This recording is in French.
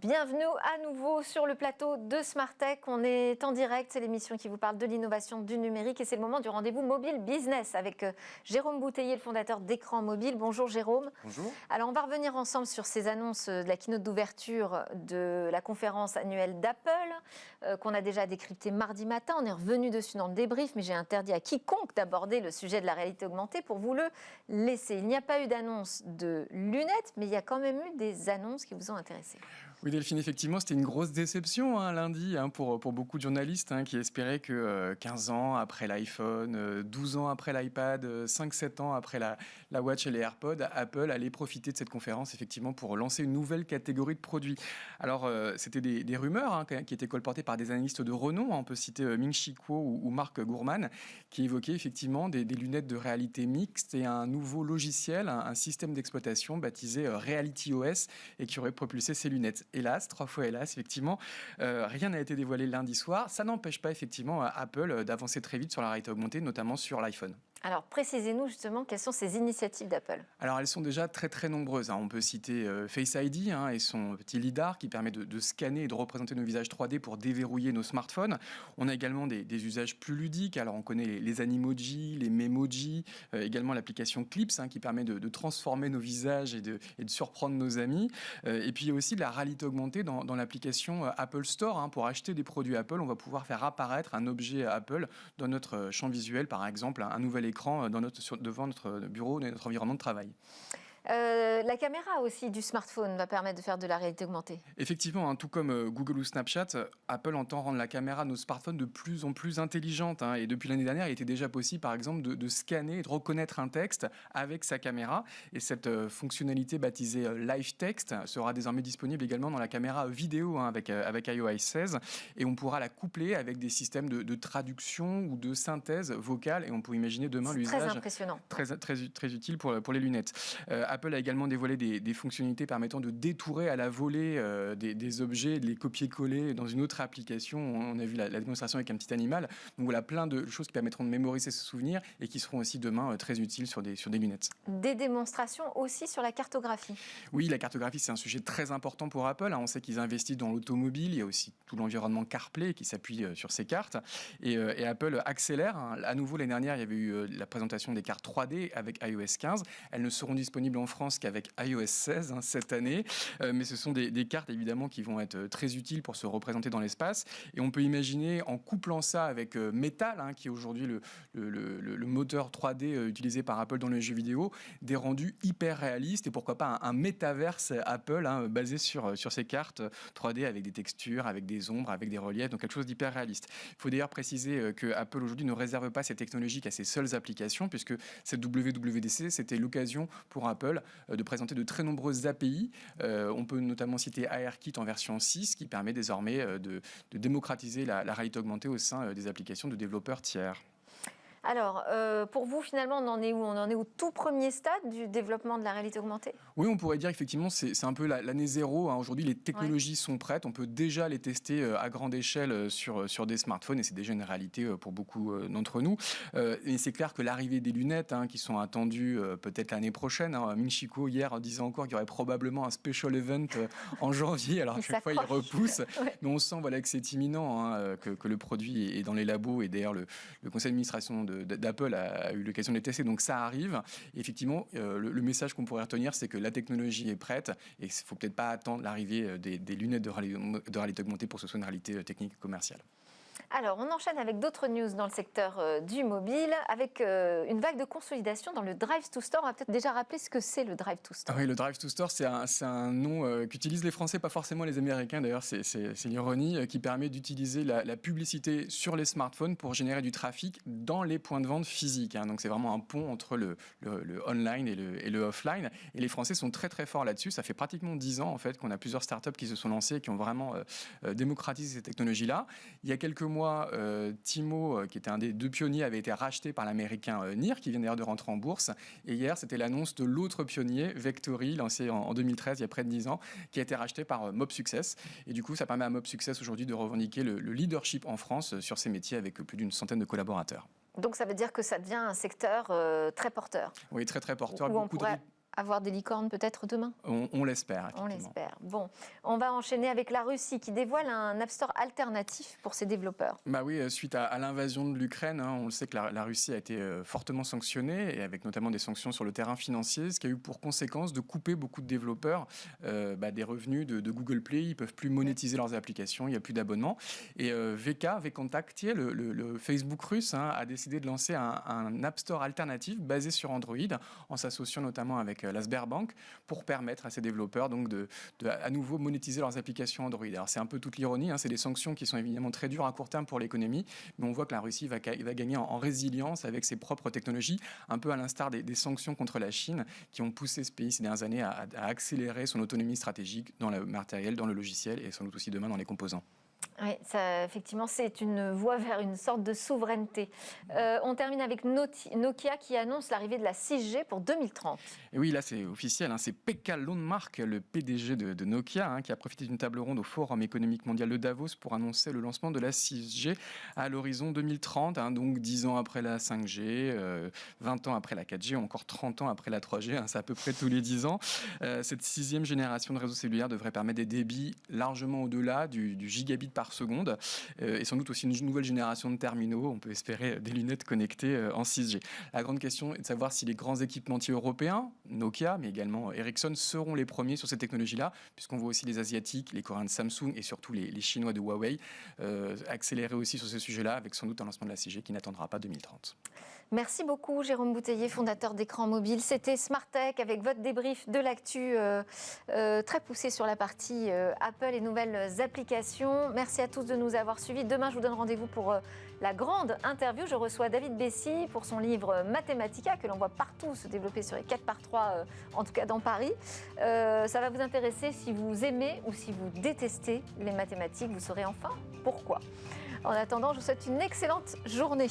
Bienvenue à nouveau sur le plateau de Smart Tech. On est en direct, c'est l'émission qui vous parle de l'innovation du numérique et c'est le moment du rendez-vous mobile business avec Jérôme Bouteiller, le fondateur d'Écran Mobile. Bonjour Jérôme. Bonjour. Alors on va revenir ensemble sur ces annonces de la keynote d'ouverture de la conférence annuelle d'Apple qu'on a déjà décrypté mardi matin. On est revenu dessus dans le débrief, mais j'ai interdit à quiconque d'aborder le sujet de la réalité augmentée pour vous le laisser. Il n'y a pas eu d'annonce de lunettes, mais il y a quand même eu des annonces qui vous ont intéressé. Oui Delphine, effectivement, c'était une grosse déception lundi pour beaucoup de journalistes qui espéraient que 15 ans après l'iPhone, 12 ans après l'iPad, 5-7 ans après la Watch et les AirPods, Apple allait profiter de cette conférence effectivement pour lancer une nouvelle catégorie de produits. Alors c'était des rumeurs qui étaient colportées par des analystes de renom, on peut citer Ming-Chi Kuo ou Mark Gurman, qui évoquaient effectivement des lunettes de réalité mixte et un nouveau logiciel, un système d'exploitation baptisé Reality OS et qui aurait propulsé ces lunettes. Hélas, 3 fois hélas, effectivement, rien n'a été dévoilé lundi soir. Ça n'empêche pas effectivement Apple d'avancer très vite sur la réalité augmentée, notamment sur l'iPhone. Alors, précisez-nous justement quelles sont ces initiatives d'Apple. Alors, elles sont déjà très très nombreuses. On peut citer Face ID et son petit lidar qui permet de scanner et de représenter nos visages 3D pour déverrouiller nos smartphones. On a également des usages plus ludiques. Alors, on connaît les Animoji, les Memoji, également l'application Clips qui permet de transformer nos visages et de surprendre nos amis. Et puis, il y a aussi de la réalité augmentée dans l'application Apple Store. Pour acheter des produits Apple, on va pouvoir faire apparaître un objet Apple dans notre champ visuel, par exemple, un nouvel écran devant notre bureau, notre environnement de travail. La caméra aussi du smartphone va permettre de faire de la réalité augmentée. Effectivement, tout comme Google ou Snapchat, Apple entend rendre la caméra de nos smartphones de plus en plus intelligente. Et depuis l'année dernière, il était déjà possible, par exemple, de scanner et de reconnaître un texte avec sa caméra. Et cette fonctionnalité baptisée Live Text sera désormais disponible également dans la caméra vidéo avec iOS 16. Et on pourra la coupler avec des systèmes de traduction ou de synthèse vocale. Et on peut imaginer demain l'usage très impressionnant. Très utile pour les lunettes. Apple a également dévoilé des fonctionnalités permettant de détourer à la volée des objets, de les copier-coller dans une autre application. On a vu la démonstration avec un petit animal. Donc voilà, plein de choses qui permettront de mémoriser ce souvenir et qui seront aussi demain très utiles sur des lunettes. Des démonstrations aussi sur la cartographie. Oui, la cartographie, c'est un sujet très important pour Apple. On sait qu'ils investissent dans l'automobile. Il y a aussi tout l'environnement CarPlay qui s'appuie sur ces cartes. Et Apple accélère. À nouveau, l'année dernière, il y avait eu la présentation des cartes 3D avec iOS 15. Elles ne seront disponibles en France qu'avec iOS 16 cette année, mais ce sont des cartes évidemment qui vont être très utiles pour se représenter dans l'espace et on peut imaginer en couplant ça avec Metal qui est aujourd'hui le moteur 3D utilisé par Apple dans les jeux vidéo, des rendus hyper réalistes et pourquoi pas un métaverse Apple basé sur ces cartes 3D avec des textures, avec des ombres, avec des reliefs, donc quelque chose d'hyper réaliste. Il faut d'ailleurs préciser que Apple aujourd'hui ne réserve pas ces technologies qu'à ses seules applications puisque cette WWDC c'était l'occasion pour Apple de présenter de très nombreuses API. On peut notamment citer ARKit en version 6 qui permet désormais de démocratiser la réalité augmentée au sein des applications de développeurs tiers. Alors, pour vous, finalement, on en est où ? On en est au tout premier stade du développement de la réalité augmentée ? Oui, on pourrait dire effectivement c'est un peu l'année zéro. Aujourd'hui, les technologies sont prêtes. On peut déjà les tester à grande échelle sur des smartphones et c'est déjà une réalité pour beaucoup d'entre nous. Et c'est clair que l'arrivée des lunettes qui sont attendues peut-être l'année prochaine. Ming-Chi Kuo hier disait encore qu'il y aurait probablement un special event en janvier. Alors à chaque fois, il repousse. Ouais. Mais on sent que c'est imminent, que le produit est dans les labos et d'ailleurs le conseil d'administration d'Apple a eu l'occasion de les tester, donc ça arrive. Et effectivement, le message qu'on pourrait retenir, c'est que la technologie est prête et il ne faut peut-être pas attendre l'arrivée des lunettes de réalité augmentée pour que ce soit une réalité technique et commerciale. Alors, on enchaîne avec d'autres news dans le secteur du mobile, avec une vague de consolidation dans le Drive to Store. On va peut-être déjà rappeler ce que c'est le Drive to Store. Oui, le Drive to Store, c'est un nom qu'utilisent les Français, pas forcément les Américains. D'ailleurs, c'est l'ironie qui permet d'utiliser la publicité sur les smartphones pour générer du trafic dans les points de vente physiques. Donc, c'est vraiment un pont entre le online et le offline. Et les Français sont très, très forts là-dessus. Ça fait pratiquement 10 ans, en fait, qu'on a plusieurs startups qui se sont lancées et qui ont vraiment démocratisé ces technologies-là. Il y a quelques mois, Timo, qui était un des 2 pionniers, avait été racheté par l'américain NIR, qui vient d'ailleurs de rentrer en bourse. Et hier, c'était l'annonce de l'autre pionnier, Vectory, lancé en 2013, il y a près de 10 ans, qui a été racheté par Mob Success. Et du coup, ça permet à Mob Success aujourd'hui de revendiquer le leadership en France sur ces métiers avec plus d'une centaine de collaborateurs. Donc ça veut dire que ça devient un secteur très porteur. Oui, très très porteur. avoir des licornes peut-être demain? On l'espère, On effectivement. l'espère. Bon, on va enchaîner avec la Russie qui dévoile un App Store alternatif pour ses développeurs. Bah oui, suite à l'invasion de l'Ukraine, on le sait que la Russie a été fortement sanctionnée, et avec notamment des sanctions sur le terrain financier, ce qui a eu pour conséquence de couper beaucoup de développeurs des revenus de Google Play. Ils ne peuvent plus monétiser leurs applications, il n'y a plus d'abonnement. Et VKontakte, le Facebook russe, a décidé de lancer un App Store alternatif basé sur Android, en s'associant notamment avec la Sberbank, pour permettre à ces développeurs donc de à nouveau monétiser leurs applications Android. Alors c'est un peu toute l'ironie, c'est des sanctions qui sont évidemment très dures à court terme pour l'économie, mais on voit que la Russie va gagner en résilience avec ses propres technologies, un peu à l'instar des sanctions contre la Chine qui ont poussé ce pays ces dernières années à accélérer son autonomie stratégique dans le matériel, dans le logiciel et sans doute aussi demain dans les composants. Oui, ça, effectivement, c'est une voie vers une sorte de souveraineté. On termine avec Nokia qui annonce l'arrivée de la 6G pour 2030. Et oui, là c'est officiel, c'est Pekka Lundmark, le PDG de Nokia, qui a profité d'une table ronde au Forum économique mondial de Davos pour annoncer le lancement de la 6G à l'horizon 2030, donc 10 ans après la 5G, 20 ans après la 4G, ou encore 30 ans après la 3G, c'est à peu près tous les 10 ans. Cette 6e génération de réseaux cellulaires devrait permettre des débits largement au-delà du gigabit par seconde, et sans doute aussi une nouvelle génération de terminaux. On peut espérer des lunettes connectées en 6G. La grande question est de savoir si les grands équipementiers européens, Nokia, mais également Ericsson, seront les premiers sur ces technologies-là, puisqu'on voit aussi les Asiatiques, les Coréens de Samsung et surtout les Chinois de Huawei accélérer aussi sur ce sujet-là, avec sans doute un lancement de la 6G qui n'attendra pas 2030. Merci beaucoup Jérôme Bouteiller, fondateur d'Écran Mobile. C'était Smart Tech avec votre débrief de l'actu très poussé sur la partie Apple et nouvelles applications. Merci à tous de nous avoir suivis. Demain, je vous donne rendez-vous pour la grande interview. Je reçois David Bessy pour son livre Mathematica, que l'on voit partout se développer sur les 4x3, en tout cas dans Paris. Ça va vous intéresser si vous aimez ou si vous détestez les mathématiques. Vous saurez enfin pourquoi. En attendant, je vous souhaite une excellente journée.